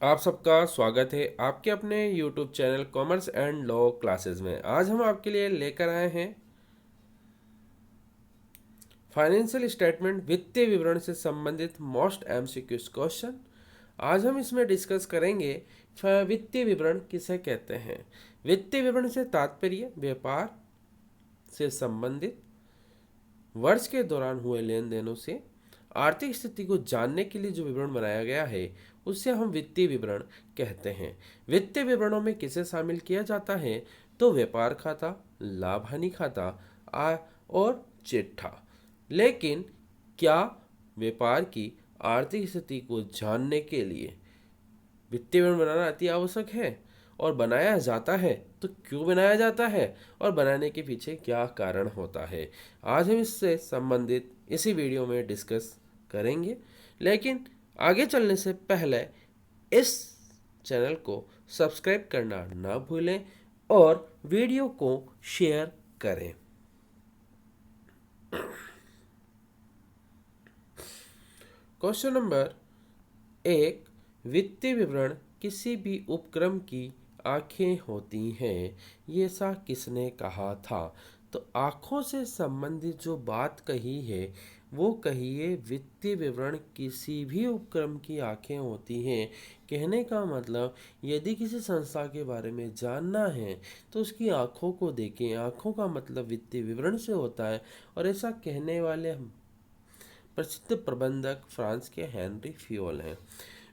आप सबका स्वागत है आपके अपने YouTube channel commerce and law classes में। आज हम आपके लिए लेकर आए हैं फाइनेंशियल स्टेटमेंट वित्तीय विवरण से संबंधित मोस्ट एमसीक्यूज क्वेश्चन। आज हम इसमें डिस्कस करेंगे वित्तीय विवरण किसे कहते हैं। वित्तीय विवरण से तात्पर्य व्यापार से संबंधित वर्ष के दौरान हुए लेन देनों से आर्थिक स्थिति को जानने के लिए जो विवरण बनाया गया है उससे हम वित्तीय विवरण कहते हैं। वित्तीय विवरणों में किसे शामिल किया जाता है तो व्यापार खाता, लाभ हानि खाता, आय और चिट्ठा। लेकिन क्या व्यापार की आर्थिक स्थिति को जानने के लिए वित्तीय विवरण बनाना अति आवश्यक है और बनाया जाता है तो क्यों बनाया जाता है और बनाने के पीछे क्या कारण होता है, आज हम इससे संबंधित इसी वीडियो में डिस्कस करेंगे। लेकिन आगे चलने से पहले इस चैनल को सब्सक्राइब करना ना भूलें और वीडियो को शेयर करें। क्वेश्चन नंबर 1, वित्तीय विवरण किसी भी उपक्रम की आंखें होती हैं, ये ऐसा किसने कहा था। तो आंखों से संबंधित जो बात कही है वो कही है वित्तीय विवरण किसी भी उपक्रम की आंखें होती हैं। कहने का मतलब यदि किसी संस्था के बारे में जानना है तो उसकी आंखों को देखें। आंखों का मतलब वित्तीय विवरण से होता है और ऐसा कहने वाले प्रसिद्ध प्रबंधक फ्रांस के हेनरी फ्योल हैं।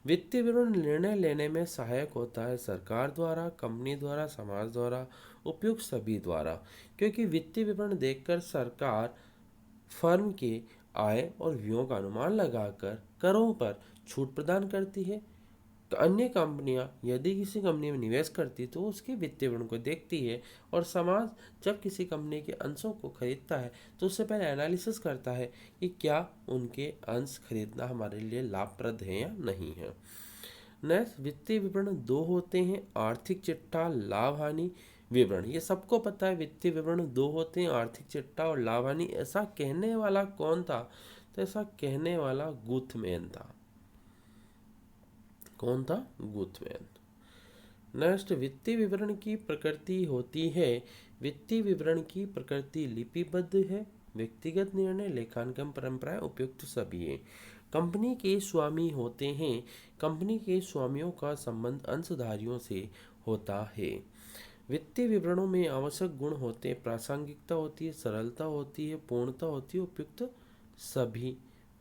वित्तीय विवरण निर्णय लेने में सहायक होता है सरकार द्वारा, कंपनी द्वारा, समाज द्वारा, उपयुक्त सभी द्वारा, क्योंकि वित्तीय विवरण देखकर सरकार फर्म के आय और व्ययों का अनुमान लगाकर करों पर छूट प्रदान करती है। तो अन्य कंपनियां यदि किसी कंपनी में निवेश करती तो उसके वित्तीय विवरण को देखती है और समाज जब किसी कंपनी के अंशों को खरीदता है तो उससे पहले एनालिसिस करता है कि क्या उनके अंश खरीदना हमारे लिए लाभप्रद है या नहीं है। नेक्स्ट, वित्तीय विवरण दो होते हैं, आर्थिक चिट्ठा, लाभ हानि विवरण। ये सबको पता है वित्तीय विवरण दो होते हैं, आर्थिक चिट्ठा और लाभ हानि। ऐसा कहने वाला कौन था तो ऐसा कहने वाला गुथमैन था। कौन था? गुथमैन। नेक्स्ट, वित्तीय विवरण की प्रकृति होती है। वित्तीय विवरण की प्रकृति लिपिबद्ध है। व्यक्तिगत निर्णय, लेखांकन परंपराएं, उपयुक्त सभी है। कंपनी के स्वामी होते हैं। कंपनी के स्वामियों का संबंध अंशधारियों से होता है। वित्तीय विवरणों में आवश्यक गुण होते हैं, प्रासंगिकता होती है, सरलता होती है, पूर्णता होती है, उपयुक्त सभी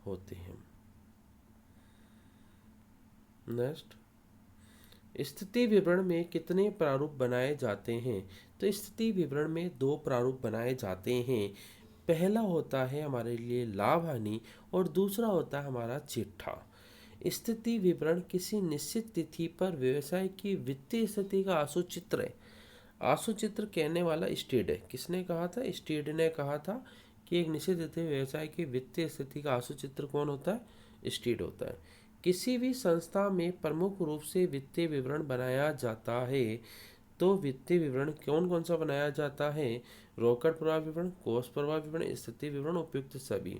होते हैं। नेक्स्ट, स्थिति विवरण में कितने प्रारूप बनाए जाते हैं तो स्थिति विवरण में दो प्रारूप बनाए जाते हैं। पहला होता है हमारे लिए लाभ हानि और दूसरा होता है हमारा चिट्ठा। स्थिति विवरण किसी निश्चित तिथि पर व्यवसाय की वित्तीय स्थिति का आंसू चित्र है। आंसू चित्र कहने वाला स्टीड है। किसने कहा था? स्टीड ने कहा था कि एक निश्चित तिथि व्यवसाय की वित्तीय स्थिति का आंसू चित्र कौन होता है? स्टीड होता है। किसी भी संस्था में प्रमुख रूप से वित्तीय विवरण बनाया जाता है तो वित्तीय विवरण कौन कौन सा बनाया जाता है? रोकड़ प्रवाह विवरण, कोष प्रवाह विवरण, स्थिति विवरण, उपयुक्त सभी।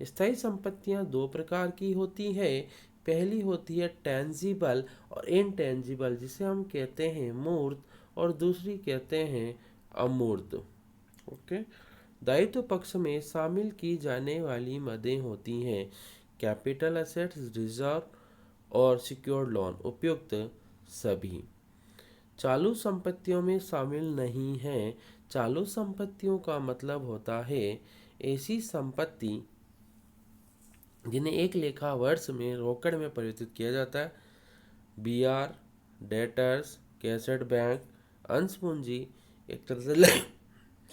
स्थायी संपत्तियां दो प्रकार की होती है। पहली होती है टेंजिबल और इनटेंजिबल, जिसे हम कहते हैं मूर्त, और दूसरी कहते हैं अमूर्त। ओके। दायित्व पक्ष में शामिल की जाने वाली मदें होती हैं कैपिटल असेट्स, रिजर्व और सिक्योर्ड लोन, उपयुक्त सभी। चालू संपत्तियों में शामिल नहीं है। चालू संपत्तियों का मतलब होता है ऐसी संपत्ति जिन्हें एक लेखा वर्ष में रोकड़ में परिवर्तित किया जाता है। बीआर, डेटर्स, कैसेट बैंक, अंश पूंजी एक तरह से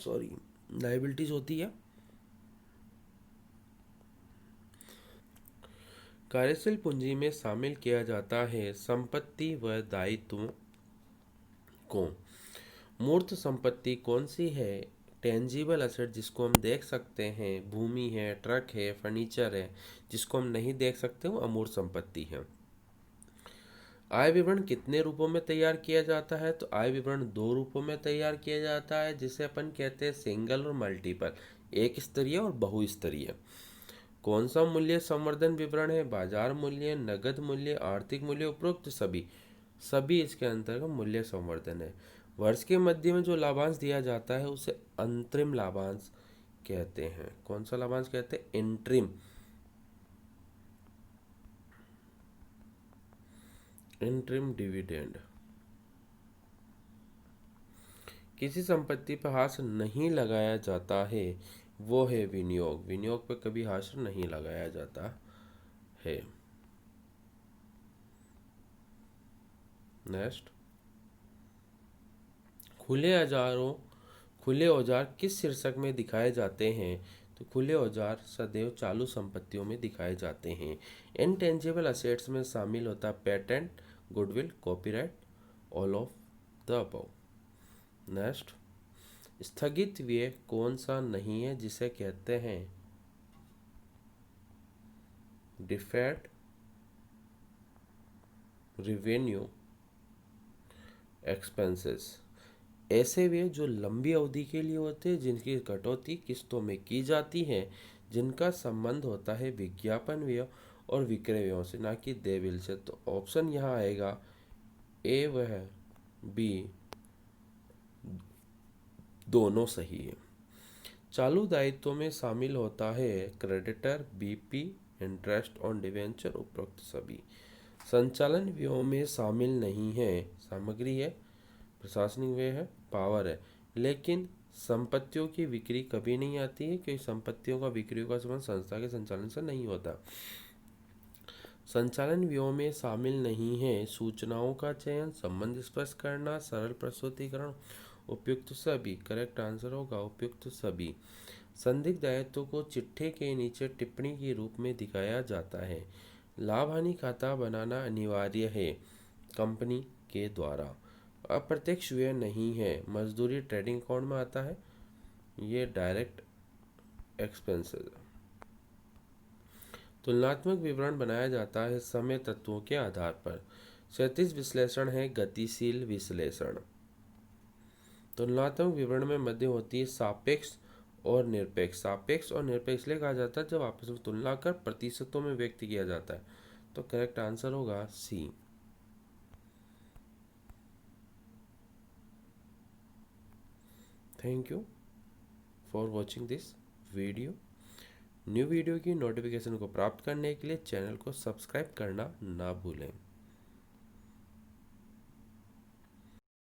सॉरी लाइबिलिटीज होती है। कार्यशील पूंजी में शामिल किया जाता है संपत्ति व दायित्वों को। मूर्त संपत्ति कौन सी है? टेंजिबल असेट, जिसको हम देख सकते हैं, भूमि है, ट्रक है, फर्नीचर है। जिसको हम नहीं देख सकते वो अमूर्त संपत्ति है। आय विवरण कितने रूपों में तैयार किया जाता है तो आय विवरण दो रूपों में तैयार किया जाता है, जिसे अपन कहते हैं सिंगल और मल्टीपल, एक स्तरीय और बहुस्तरीय। कौन सा मूल्य संवर्धन विवरण है? बाजार मूल्य, नगद मूल्य, आर्थिक मूल्य, उपरोक्त सभी। सभी इसके अंतर्गत मूल्य संवर्धन है। वर्ष के मध्य में जो लाभांश दिया जाता है उसे अंतरिम लाभांश कहते हैं। कौन सा लाभांश कहते हैं? इंटरिम। Interim dividend. किसी संपत्ति पर हाशिया नहीं लगाया जाता है वो है विनियोग। विनियोग पर कभी हाशिया नहीं लगाया जाता है। नेक्स्ट, खुले औजार किस शीर्षक में दिखाए जाते हैं? तो खुले औजार सदैव चालू संपत्तियों में दिखाए जाते हैं। इनटेंजिबल असेट्स में शामिल होता है patent, goodwill, copyright, all of the above. Next, स्थगित व्यय कौन सा नहीं है जिसे कहते हैं? Deferred revenue expenses. ऐसे व्यय जो लंबी अवधि के लिए होते हैं, जिनकी कटौती किस्तों में की जाती है, जिनका संबंध होता है विज्ञापन व्यय और विक्रय व्ययों से, ना कि देय बिल से। तो ऑप्शन यहाँ आएगा ए व बी, दोनों सही है। चालू दायित्वों में शामिल होता है creditor, BP, interest on debenture, उपरोक्त सभी। संचालन व्ययों में शामिल नहीं है सामग्री है, प्रशासनिक व्यय है, पावर है, लेकिन संपत्तियों की बिक्री कभी नहीं आती है क्योंकि संपत्तियों का बिक्री का संबंध संस्था के संचालन से नहीं होता। संचालन व्ययों में शामिल नहीं है सूचनाओं का चयन, संबंध स्पष्ट करना, सरल प्रस्तुतिकरण, उपयुक्त सभी। करेक्ट आंसर होगा उपयुक्त सभी। संदिग्ध दायित्व को चिट्ठे के नीचे टिप्पणी के रूप में दिखाया जाता है। लाभ हानि खाता बनाना अनिवार्य है कंपनी के द्वारा। अप्रत्यक्ष व्यय नहीं है। मजदूरी ट्रेडिंग अकाउंट में आता है, ये डायरेक्ट एक्सपेंसेस। तुलनात्मक विवरण बनाया जाता है समय तत्वों के आधार पर। क्षैतिज विश्लेषण है गतिशील विश्लेषण। तुलनात्मक विवरण में मध्य होती है सापेक्ष और निरपेक्ष। सापेक्ष और निरपेक्ष इसलिए कहा जाता है जब आपस में तुलना कर प्रतिशतों में व्यक्त किया जाता है। तो करेक्ट आंसर होगा C. Thank you for watching this video. New video की नोटिफिकेशन को प्राप्त करने के लिए चैनल को सब्सक्राइब करना ना भूलें।